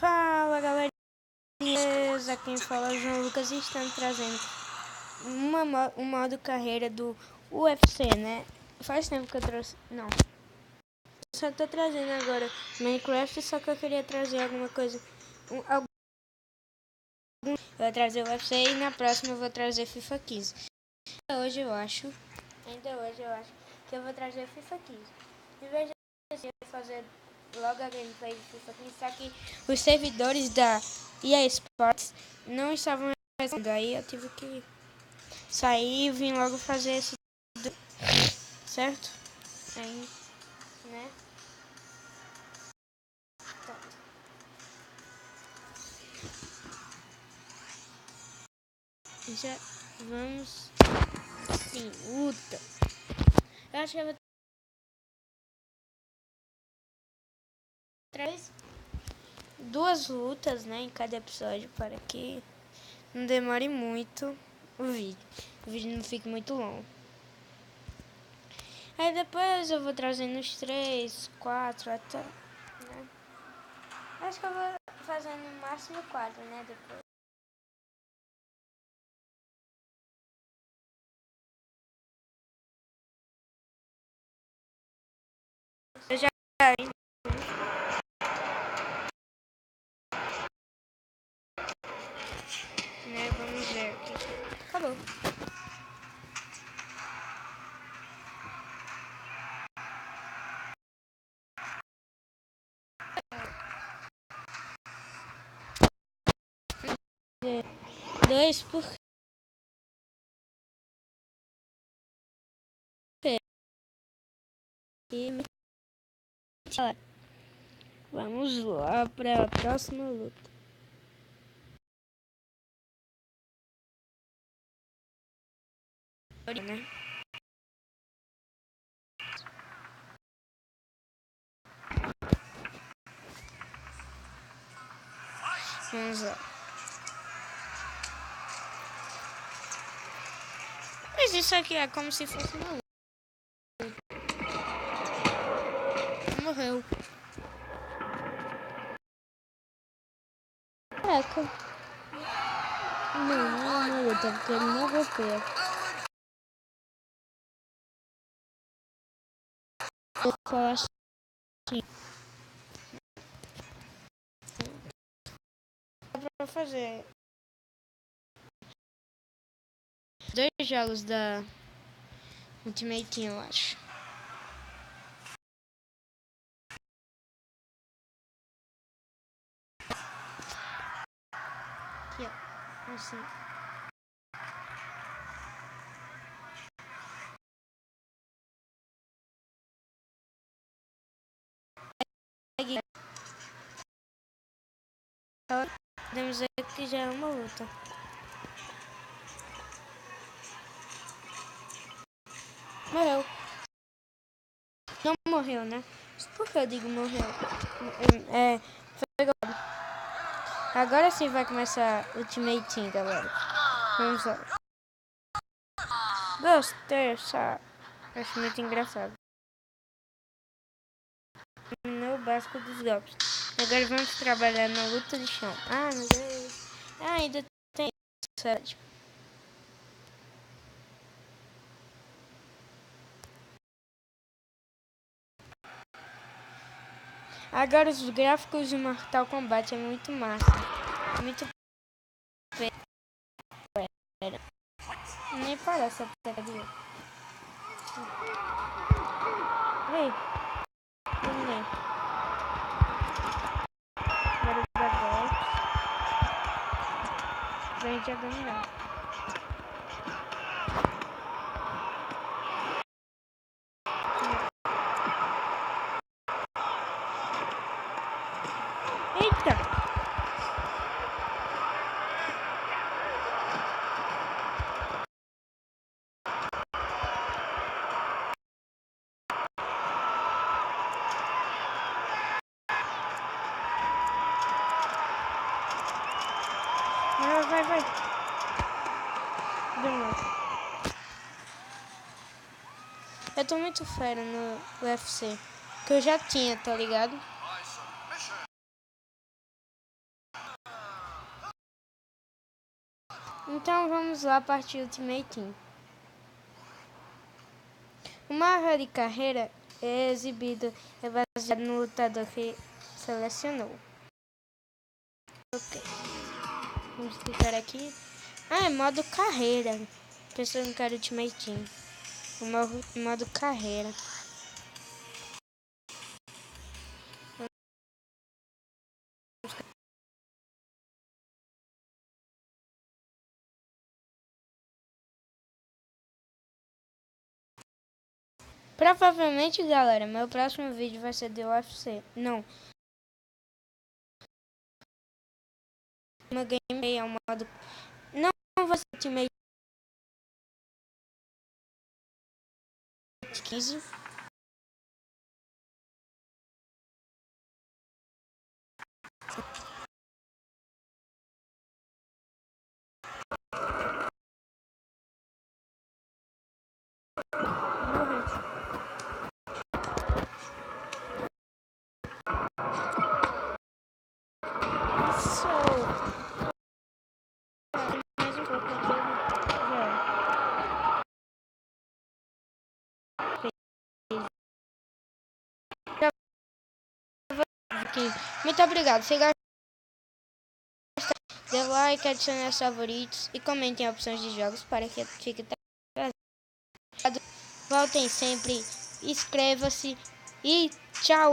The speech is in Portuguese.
Fala galera, beleza? Quem fala é o João Lucas e estamos trazendo um modo carreira do UFC, né? Faz tempo que eu trouxe. Não. Só tô trazendo agora Minecraft, só que eu queria trazer alguma coisa. Eu vou trazer o UFC e na próxima eu vou trazer FIFA 15. Ainda hoje eu acho que eu vou trazer FIFA 15. Em vez de eu fazer logo a gameplay de FIFA 15, só que os servidores da EA Sports não estavam respondendo. Aí eu tive que sair e vim logo fazer esse, certo? Aí, né? Tá. Já vamos. Sim, luta. Eu acho que eu vou trazer duas lutas, né, em cada episódio para que não demore muito o vídeo não fique muito longo. Aí depois eu vou trazendo os 3, 4 até, né? Acho que eu vou fazendo no máximo 4, né, depois. Eu já, né, vamos ver aqui. Acabou. Dois por quê? Vamos lá para a próxima luta. Né? Vamos lá. Mas isso aqui é como se fosse uma luta. Morreu. Caraca. Não é uma luta, porque ele não golpeia. Eu falo assim. Dá pra fazer dois jogos da Ultimate Team, eu acho. Aqui, ó. Assim. Podemos ver que já é uma luta. Morreu. Não morreu, né? Por que eu digo morreu? Foi agora. Agora sim vai começar o Ultimate Team, galera. Vamos lá. Gostei, sabe? Acho muito engraçado. No básico dos golpes. Agora vamos trabalhar na luta de chão. Ah, meu Deus. Ah, ainda tem isso. Agora os gráficos de Mortal Kombat é muito massa. Muito pera. Nem parece a porcaria. Ei, terminei. Agora dar golpes. Pra gente já dominar. Eita! Vai. Deu. Eu tô muito fera no UFC. Que eu já tinha, tá ligado? Então vamos lá partir Ultimate Team. O mapa de carreira é exibido é baseado no lutador que selecionou. Ok. Vamos clicar aqui. É modo carreira. Pessoa não quer Ultimate Team. O modo carreira. Provavelmente, galera, meu próximo vídeo vai ser de UFC. Não. Meu gameplay é um modo... Não vai ser Ultimate 15. Mais um pouco aqui. Muito obrigado. Se gostou, dê like, adicione aos favoritos e comentem opções de jogos para que fique trazado. Voltem sempre, inscreva-se e tchau!